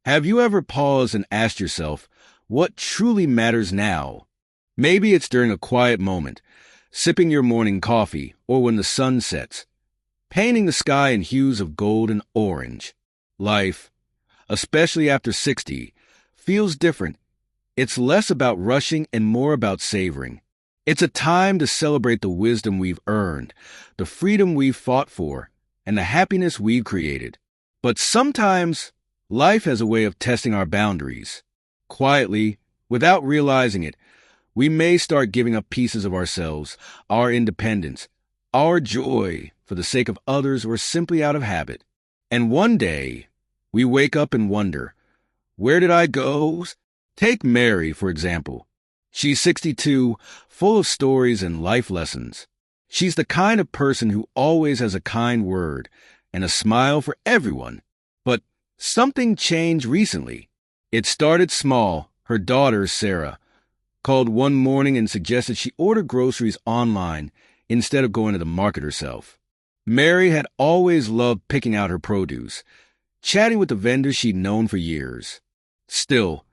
Have you ever paused and asked yourself, what truly matters now? Maybe it's during a quiet moment, sipping your morning coffee, or when the sun sets, painting the sky in hues of gold and orange. Life, especially after 60, feels different. It's less about rushing and more about savoring. It's a time to celebrate the wisdom we've earned, the freedom we've fought for, and the happiness we've created. But sometimes, life has a way of testing our boundaries. Quietly, without realizing it, we may start giving up pieces of ourselves, our independence, our joy for the sake of others or simply out of habit. And one day, we wake up and wonder, where did I go? Take Mary, for example. She's 62, full of stories and life lessons. She's the kind of person who always has a kind word and a smile for everyone. But something changed recently. It started small. Her daughter, Sarah, called one morning and suggested she order groceries online instead of going to the market herself. Mary had always loved picking out her produce, chatting with the vendors she'd known for years. Still,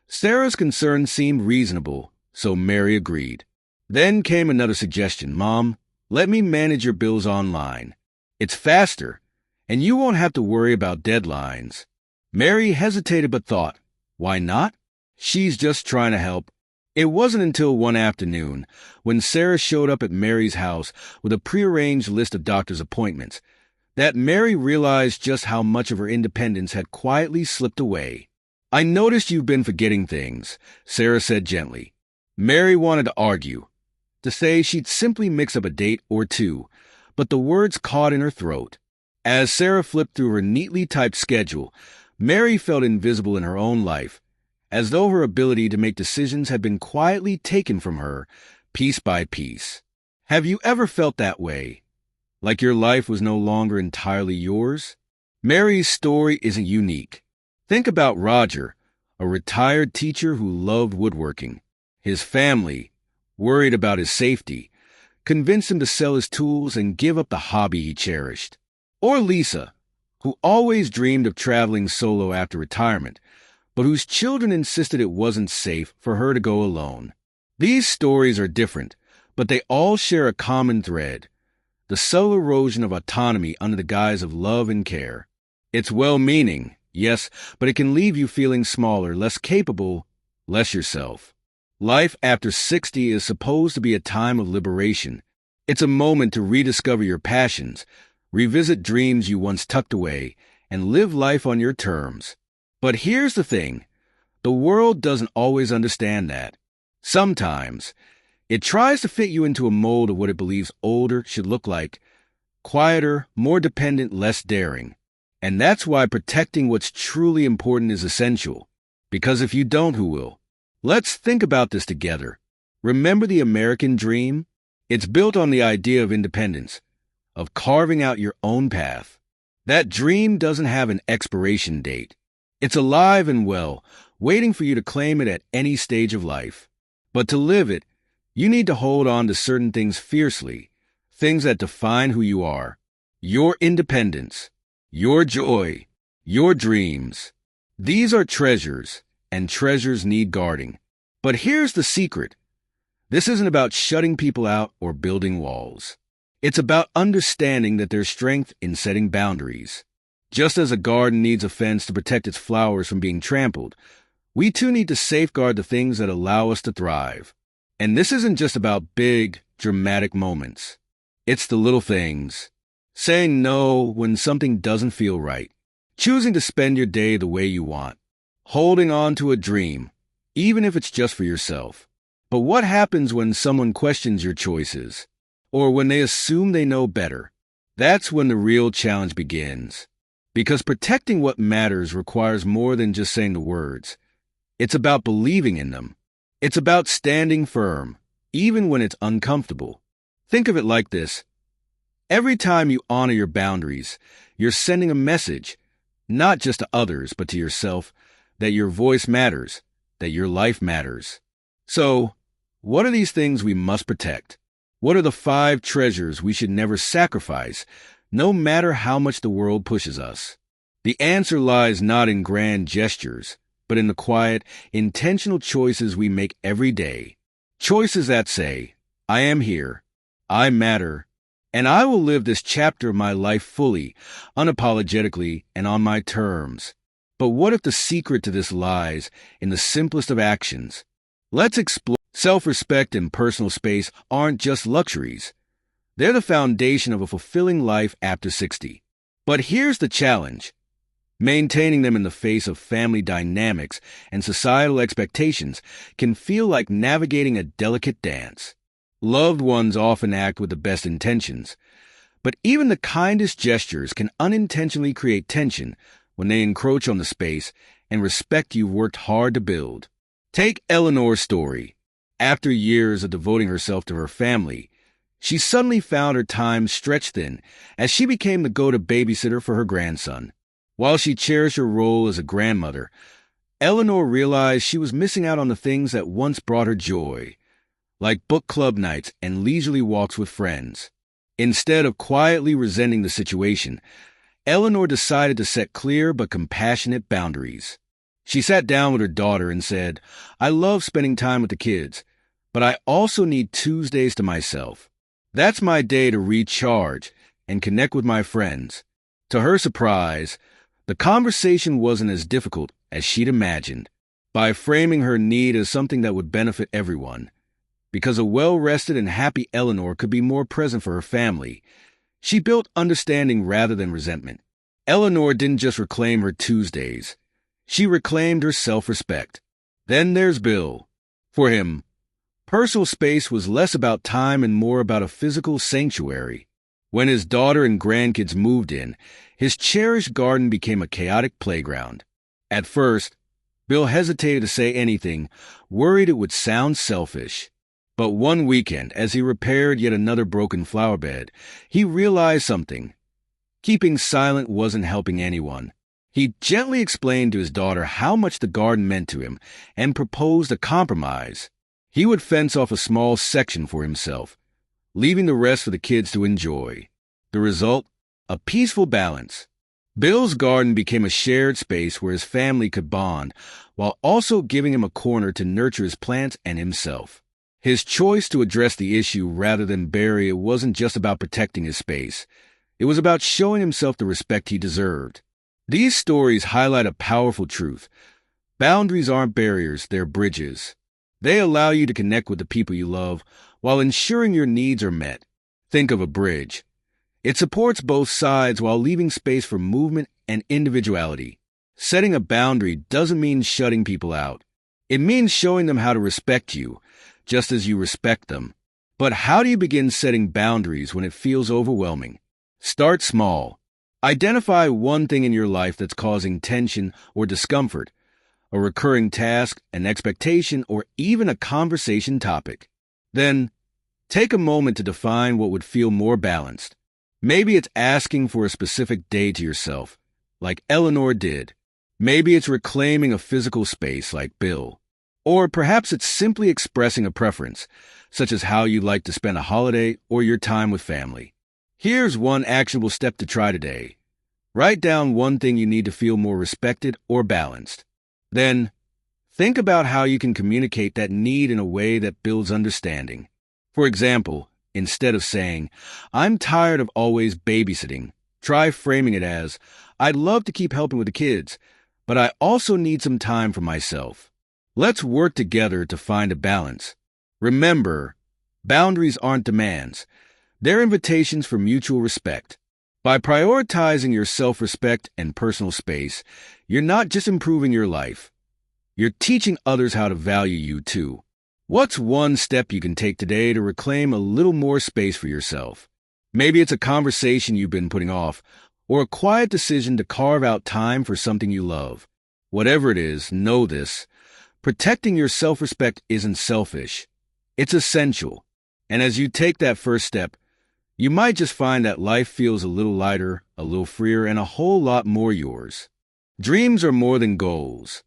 Sarah's concern seemed reasonable, so Mary agreed. Then came another suggestion. Mom, let me manage your bills online. It's faster, and you won't have to worry about deadlines. Mary hesitated but thought, why not? She's just trying to help. It wasn't until one afternoon, when Sarah showed up at Mary's house with a prearranged list of doctor's appointments, that Mary realized just how much of her independence had quietly slipped away. I noticed you've been forgetting things, Sarah said gently. Mary wanted to argue, to say she'd simply mix up a date or two, but the words caught in her throat. As Sarah flipped through her neatly typed schedule, Mary felt invisible in her own life, as though her ability to make decisions had been quietly taken from her, piece by piece. Have you ever felt that way? Like your life was no longer entirely yours? Mary's story isn't unique. Think about Roger, a retired teacher who loved woodworking. His family, worried about his safety, convinced him to sell his tools and give up the hobby he cherished. Or Lisa, who always dreamed of traveling solo after retirement, but whose children insisted it wasn't safe for her to go alone. These stories are different, but they all share a common thread: the subtle erosion of autonomy under the guise of love and care. It's well-meaning, yes, but it can leave you feeling smaller, less capable, less yourself. Life after 60 is supposed to be a time of liberation. It's a moment to rediscover your passions, revisit dreams you once tucked away, and live life on your terms. But here's the thing. The world doesn't always understand that. Sometimes, it tries to fit you into a mold of what it believes older should look like: quieter, more dependent, less daring. And that's why protecting what's truly important is essential. Because if you don't, who will? Let's think about this together. Remember the American dream? It's built on the idea of independence, of carving out your own path. That dream doesn't have an expiration date. It's alive and well, waiting for you to claim it at any stage of life. But to live it, you need to hold on to certain things fiercely, things that define who you are. Your independence, your joy, your dreams. These are treasures, and treasures need guarding. But here's the secret. This isn't about shutting people out or building walls. It's about understanding that there's strength in setting boundaries. Just as a garden needs a fence to protect its flowers from being trampled, we too need to safeguard the things that allow us to thrive. And this isn't just about big, dramatic moments. It's the little things. Saying no when something doesn't feel right. Choosing to spend your day the way you want. Holding on to a dream, even if it's just for yourself. But what happens when someone questions your choices? Or when they assume they know better? That's when the real challenge begins. Because protecting what matters requires more than just saying the words. It's about believing in them. It's about standing firm, even when it's uncomfortable. Think of it like this. Every time you honor your boundaries, you're sending a message, not just to others, but to yourself, that your voice matters, that your life matters. So, what are these things we must protect? What are the 5 treasures we should never sacrifice, no matter how much the world pushes us? The answer lies not in grand gestures, but in the quiet, intentional choices we make every day. Choices that say, I am here, I matter, and I will live this chapter of my life fully, unapologetically, and on my terms. But what if the secret to this lies in the simplest of actions? Let's explore. Self-respect and personal space aren't just luxuries. They're the foundation of a fulfilling life after 60. But here's the challenge. Maintaining them in the face of family dynamics and societal expectations can feel like navigating a delicate dance. Loved ones often act with the best intentions, but even the kindest gestures can unintentionally create tension when they encroach on the space and respect you've worked hard to build. Take Eleanor's story. After years of devoting herself to her family, she suddenly found her time stretched thin as she became the go-to babysitter for her grandson. While she cherished her role as a grandmother, Eleanor realized she was missing out on the things that once brought her joy, like book club nights and leisurely walks with friends. Instead of quietly resenting the situation, Eleanor decided to set clear but compassionate boundaries. She sat down with her daughter and said, I love spending time with the kids, but I also need Tuesdays to myself. That's my day to recharge and connect with my friends. To her surprise, the conversation wasn't as difficult as she'd imagined. By framing her need as something that would benefit everyone, because a well-rested and happy Eleanor could be more present for her family, she built understanding rather than resentment. Eleanor didn't just reclaim her Tuesdays. She reclaimed her self-respect. Then there's Bill. For him, personal space was less about time and more about a physical sanctuary. When his daughter and grandkids moved in, his cherished garden became a chaotic playground. At first, Bill hesitated to say anything, worried it would sound selfish. But one weekend, as he repaired yet another broken flower bed, he realized something. Keeping silent wasn't helping anyone. He gently explained to his daughter how much the garden meant to him and proposed a compromise. He would fence off a small section for himself, leaving the rest for the kids to enjoy. The result? A peaceful balance. Bill's garden became a shared space where his family could bond, while also giving him a corner to nurture his plants and himself. His choice to address the issue rather than bury it wasn't just about protecting his space. It was about showing himself the respect he deserved. These stories highlight a powerful truth. Boundaries aren't barriers, they're bridges. They allow you to connect with the people you love while ensuring your needs are met. Think of a bridge. It supports both sides while leaving space for movement and individuality. Setting a boundary doesn't mean shutting people out. It means showing them how to respect you, just as you respect them. But how do you begin setting boundaries when it feels overwhelming? Start small. Identify one thing in your life that's causing tension or discomfort, a recurring task, an expectation, or even a conversation topic. Then, take a moment to define what would feel more balanced. Maybe it's asking for a specific day to yourself, like Eleanor did. Maybe it's reclaiming a physical space, like Bill. Or perhaps it's simply expressing a preference, such as how you'd like to spend a holiday or your time with family. Here's one actionable step to try today. Write down one thing you need to feel more respected or balanced. Then, think about how you can communicate that need in a way that builds understanding. For example, instead of saying, I'm tired of always babysitting, try framing it as, I'd love to keep helping with the kids, but I also need some time for myself. Let's work together to find a balance. Remember, boundaries aren't demands. They're invitations for mutual respect. By prioritizing your self-respect and personal space, you're not just improving your life. You're teaching others how to value you too. What's one step you can take today to reclaim a little more space for yourself? Maybe it's a conversation you've been putting off, or a quiet decision to carve out time for something you love. Whatever it is, know this. Protecting your self-respect isn't selfish. It's essential. And as you take that first step, you might just find that life feels a little lighter, a little freer, and a whole lot more yours. Dreams are more than goals.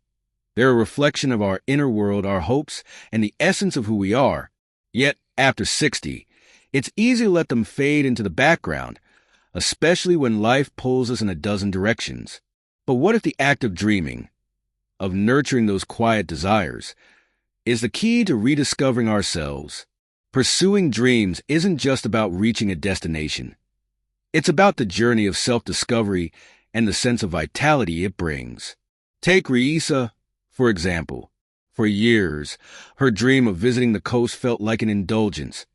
They're a reflection of our inner world, our hopes, and the essence of who we are. Yet, after 60, it's easy to let them fade into the background, especially when life pulls us in a dozen directions. But what if the act of dreaming, of nurturing those quiet desires, is the key to rediscovering ourselves? Pursuing dreams isn't just about reaching a destination. It's about the journey of self-discovery and the sense of vitality it brings. Take Reisa, for example. For years, her dream of visiting the coast felt like an indulgence,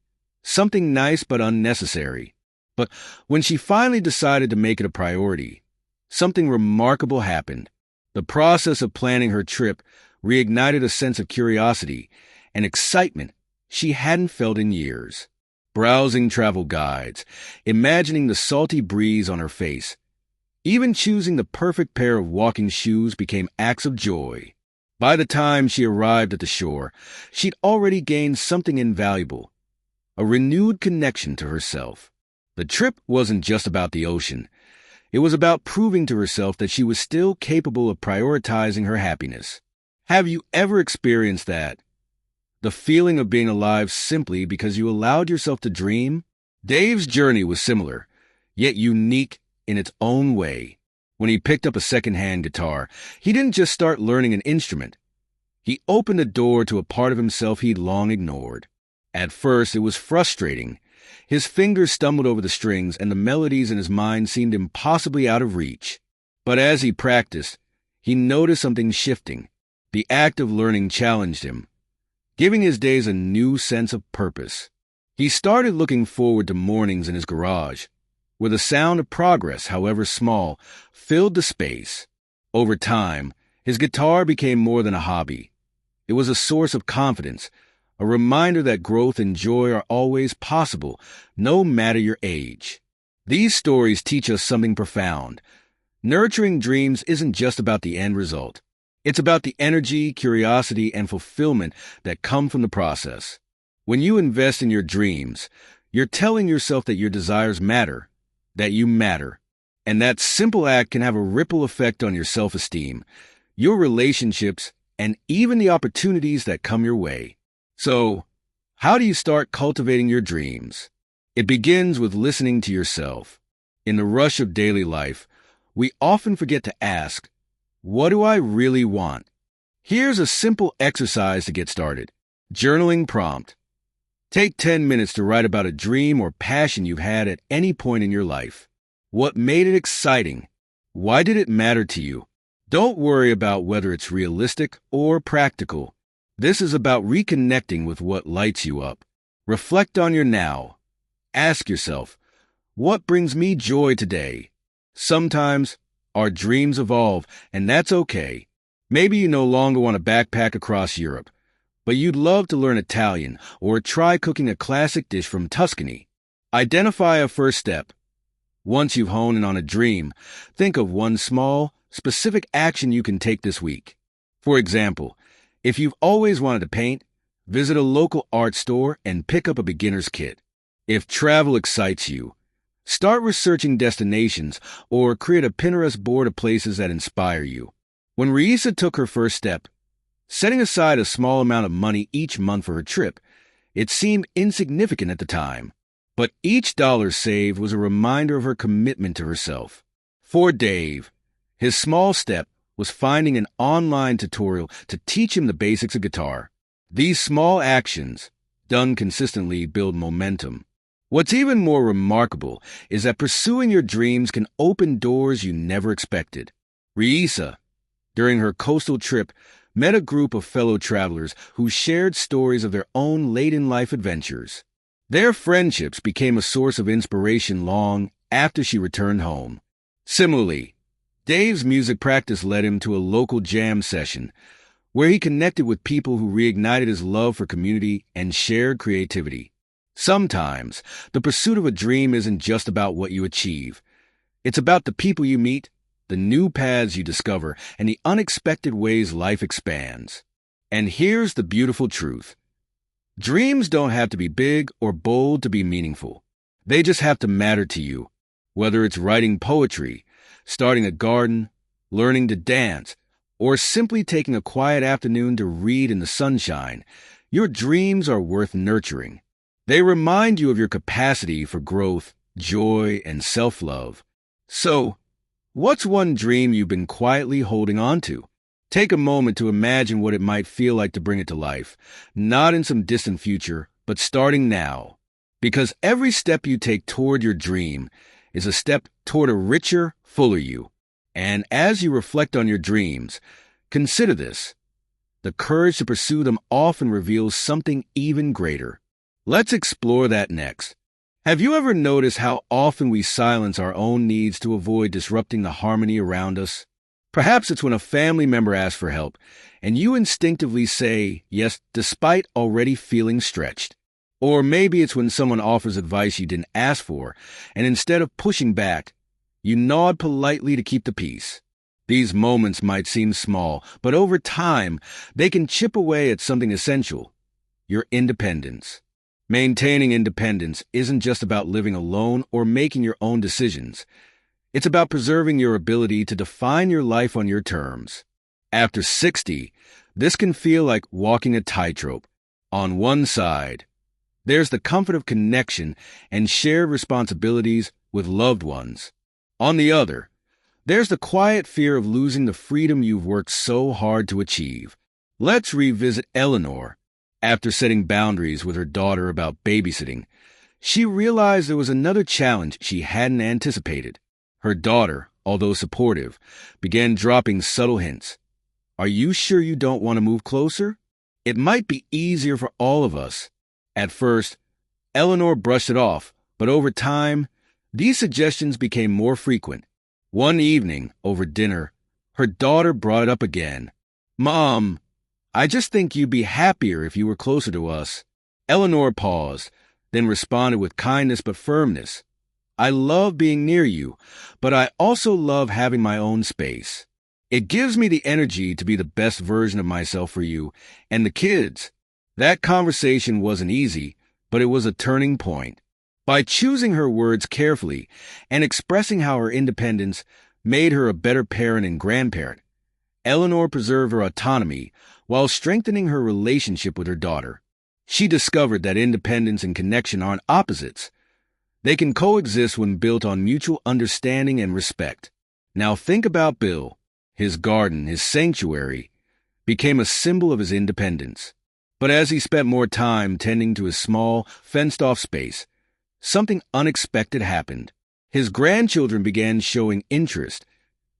something nice but unnecessary. But when she finally decided to make it a priority, something remarkable happened. The process of planning her trip reignited a sense of curiosity and excitement she hadn't felt in years. Browsing travel guides, imagining the salty breeze on her face, even choosing the perfect pair of walking shoes became acts of joy. By the time she arrived at the shore, she'd already gained something invaluable, a renewed connection to herself. The trip wasn't just about the ocean. It was about proving to herself that she was still capable of prioritizing her happiness. Have you ever experienced that? The feeling of being alive simply because you allowed yourself to dream? Dave's journey was similar, yet unique in its own way. When he picked up a second-hand guitar, he didn't just start learning an instrument. He opened a door to a part of himself he'd long ignored. At first, it was frustrating. His fingers stumbled over the strings, and the melodies in his mind seemed impossibly out of reach. But as he practiced, he noticed something shifting. The act of learning challenged him, giving his days a new sense of purpose. He started looking forward to mornings in his garage, where the sound of progress, however small, filled the space. Over time, his guitar became more than a hobby. It was a source of confidence, a reminder that growth and joy are always possible, no matter your age. These stories teach us something profound. Nurturing dreams isn't just about the end result. It's about the energy, curiosity, and fulfillment that come from the process. When you invest in your dreams, you're telling yourself that your desires matter, that you matter. And that simple act can have a ripple effect on your self-esteem, your relationships, and even the opportunities that come your way. So, how do you start cultivating your dreams? It begins with listening to yourself. In the rush of daily life, we often forget to ask, what do I really want? Here's a simple exercise to get started. Journaling prompt. Take 10 minutes to write about a dream or passion you've had at any point in your life. What made it exciting? Why did it matter to you? Don't worry about whether it's realistic or practical. This is about reconnecting with what lights you up. Reflect on your now. Ask yourself, what brings me joy today? Sometimes our dreams evolve, and that's okay. Maybe you no longer want to backpack across Europe, but you'd love to learn Italian or try cooking a classic dish from Tuscany. Identify a first step. Once you've honed in on a dream, think of one small, specific action you can take this week. For example, if you've always wanted to paint, visit a local art store and pick up a beginner's kit. If travel excites you, start researching destinations or create a Pinterest board of places that inspire you. When Reisa took her first step, setting aside a small amount of money each month for her trip, it seemed insignificant at the time. But each dollar saved was a reminder of her commitment to herself. For Dave, his small step was finding an online tutorial to teach him the basics of guitar. These small actions, done consistently, build momentum. What's even more remarkable is that pursuing your dreams can open doors you never expected. Reisa, during her coastal trip, met a group of fellow travelers who shared stories of their own late-in-life adventures. Their friendships became a source of inspiration long after she returned home. Similarly, Dave's music practice led him to a local jam session where he connected with people who reignited his love for community and shared creativity. Sometimes, the pursuit of a dream isn't just about what you achieve. It's about the people you meet, the new paths you discover, and the unexpected ways life expands. And here's the beautiful truth. Dreams don't have to be big or bold to be meaningful. They just have to matter to you. Whether it's writing poetry, starting a garden, learning to dance, or simply taking a quiet afternoon to read in the sunshine, your dreams are worth nurturing. They remind you of your capacity for growth, joy, and self-love. So, What's one dream you've been quietly holding on to? Take a moment to imagine what it might feel like to bring it to life, not in some distant future, but starting now. Because every step you take toward your dream is a step toward a richer, fuller you. And as you reflect on your dreams, consider this. The courage to pursue them often reveals something even greater. Let's explore that next. Have you ever noticed how often we silence our own needs to avoid disrupting the harmony around us? Perhaps it's when a family member asks for help, and you instinctively say yes despite already feeling stretched. Or maybe it's when someone offers advice you didn't ask for, and instead of pushing back, you nod politely to keep the peace. These moments might seem small, but over time, they can chip away at something essential: your independence. Maintaining independence isn't just about living alone or making your own decisions. It's about preserving your ability to define your life on your terms. After 60, this can feel like walking a tightrope. On one side, there's the comfort of connection and shared responsibilities with loved ones. On the other, there's the quiet fear of losing the freedom you've worked so hard to achieve. Let's revisit Eleanor. After setting boundaries with her daughter about babysitting, she realized there was another challenge she hadn't anticipated. Her daughter, although supportive, began dropping subtle hints. "Are you sure you don't want to move closer? It might be easier for all of us." At first, Eleanor brushed it off, but over time, these suggestions became more frequent. One evening, over dinner, her daughter brought it up again. "Mom, I just think you'd be happier if you were closer to us." Eleanor paused, then responded with kindness but firmness. "I love being near you, but I also love having my own space. It gives me the energy to be the best version of myself for you and the kids." That conversation wasn't easy, but it was a turning point. By choosing her words carefully and expressing how her independence made her a better parent and grandparent, Eleanor preserved her autonomy while strengthening her relationship with her daughter. She discovered that independence and connection aren't opposites. They can coexist when built on mutual understanding and respect. Now think about Bill. His garden, his sanctuary, became a symbol of his independence. But as he spent more time tending to his small, fenced-off space, something unexpected happened. His grandchildren began showing interest,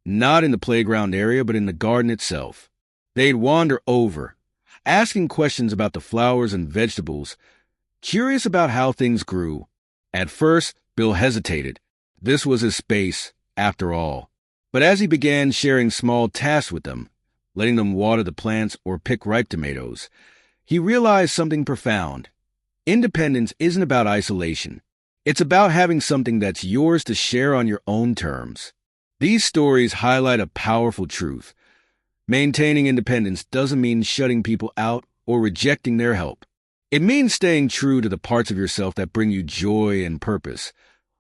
not in the playground area, but in the garden itself. They'd wander over, asking questions about the flowers and vegetables, curious about how things grew. At first, Bill hesitated. This was his space, after all. But as he began sharing small tasks with them, letting them water the plants or pick ripe tomatoes, he realized something profound. Independence isn't about isolation. It's about having something that's yours to share on your own terms. These stories highlight a powerful truth. Maintaining independence doesn't mean shutting people out or rejecting their help. It means staying true to the parts of yourself that bring you joy and purpose,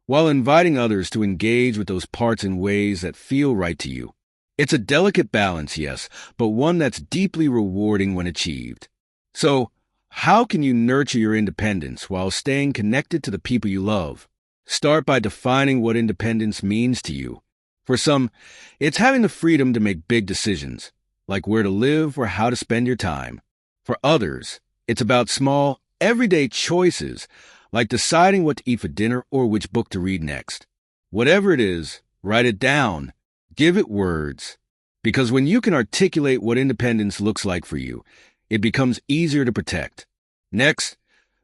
while inviting others to engage with those parts in ways that feel right to you. It's a delicate balance, yes, but one that's deeply rewarding when achieved. So, how can you nurture your independence while staying connected to the people you love? Start by defining what independence means to you. For some, it's having the freedom to make big decisions, like where to live or how to spend your time. For others, it's about small, everyday choices, like deciding what to eat for dinner or which book to read next. Whatever it is, write it down. Give it words. Because when you can articulate what independence looks like for you, it becomes easier to protect. Next,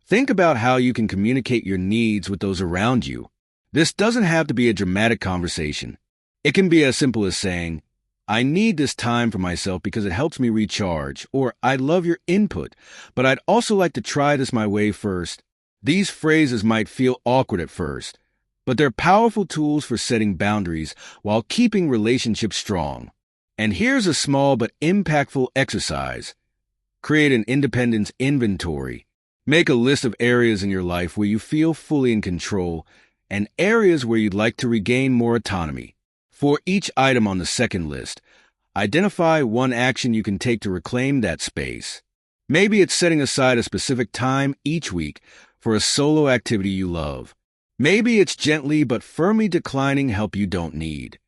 think about how you can communicate your needs with those around you. This doesn't have to be a dramatic conversation. It can be as simple as saying, "I need this time for myself because it helps me recharge," or "I love your input, but I'd also like to try this my way first." These phrases might feel awkward at first, but they're powerful tools for setting boundaries while keeping relationships strong. And here's a small but impactful exercise. Create an independence inventory. Make a list of areas in your life where you feel fully in control and areas where you'd like to regain more autonomy. For each item on the second list, identify one action you can take to reclaim that space. Maybe it's setting aside a specific time each week for a solo activity you love. Maybe it's gently but firmly declining help you don't need.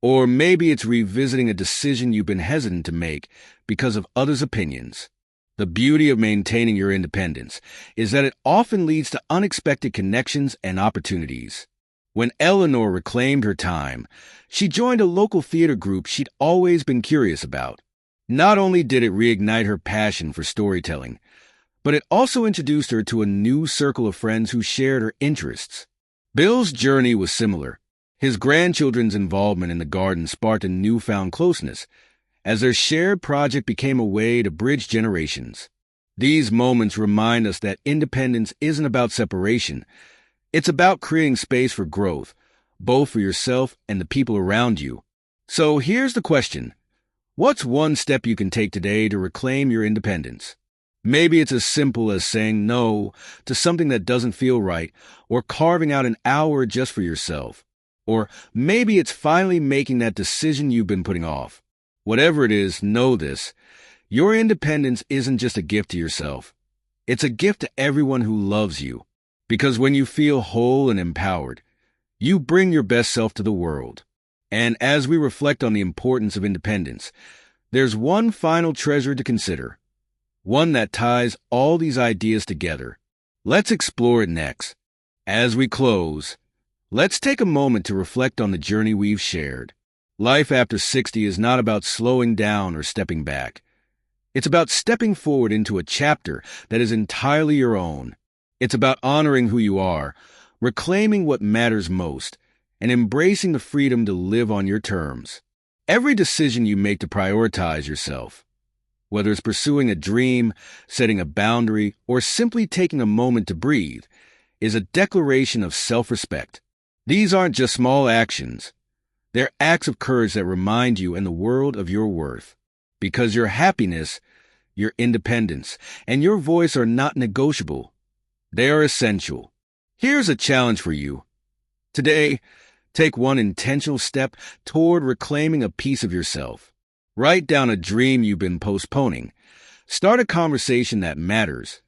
Or maybe it's revisiting a decision you've been hesitant to make because of others' opinions. The beauty of maintaining your independence is that it often leads to unexpected connections and opportunities. When Eleanor reclaimed her time, she joined a local theater group she'd always been curious about. Not only did it reignite her passion for storytelling, but it also introduced her to a new circle of friends who shared her interests. Bill's journey was similar. His grandchildren's involvement in the garden sparked a newfound closeness, as their shared project became a way to bridge generations. These moments remind us that independence isn't about separation. It's about creating space for growth, both for yourself and the people around you. So here's the question. What's one step you can take today to reclaim your independence? Maybe it's as simple as saying no to something that doesn't feel right, or carving out an hour just for yourself. Or maybe it's finally making that decision you've been putting off. Whatever it is, know this. Your independence isn't just a gift to yourself. It's a gift to everyone who loves you. Because when you feel whole and empowered, you bring your best self to the world. And as we reflect on the importance of independence, there's one final treasure to consider. One that ties all these ideas together. Let's explore it next. As we close, let's take a moment to reflect on the journey we've shared. Life after 60 is not about slowing down or stepping back. It's about stepping forward into a chapter that is entirely your own. It's about honoring who you are, reclaiming what matters most, and embracing the freedom to live on your terms. Every decision you make to prioritize yourself, whether it's pursuing a dream, setting a boundary, or simply taking a moment to breathe, is a declaration of self-respect. These aren't just small actions. They're acts of courage that remind you and the world of your worth. Because your happiness, your independence, and your voice are not negotiable. They are essential. Here's a challenge for you. Today, take one intentional step toward reclaiming a piece of yourself. Write down a dream you've been postponing. Start a conversation that matters.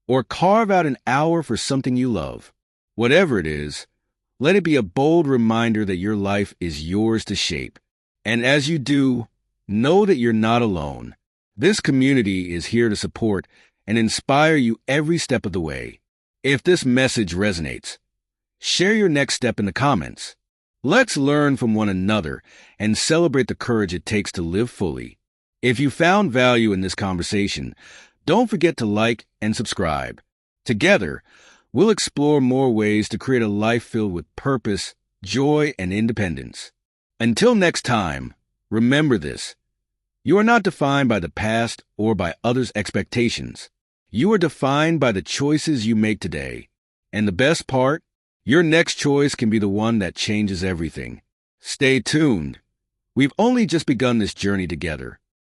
Or carve out an hour for something you love. Whatever it is, let it be a bold reminder that your life is yours to shape. And as you do, know that you're not alone. This community is here to support and inspire you every step of the way. If this message resonates, share your next step in the comments. Let's learn from one another and celebrate the courage it takes to live fully. If you found value in this conversation, don't forget to like and subscribe. Together, we'll explore more ways to create a life filled with purpose, joy, and independence. Until next time, remember this. You are not defined by the past or by others' expectations. You are defined by the choices you make today. And the best part? Your next choice can be the one that changes everything. Stay tuned. We've only just begun this journey together.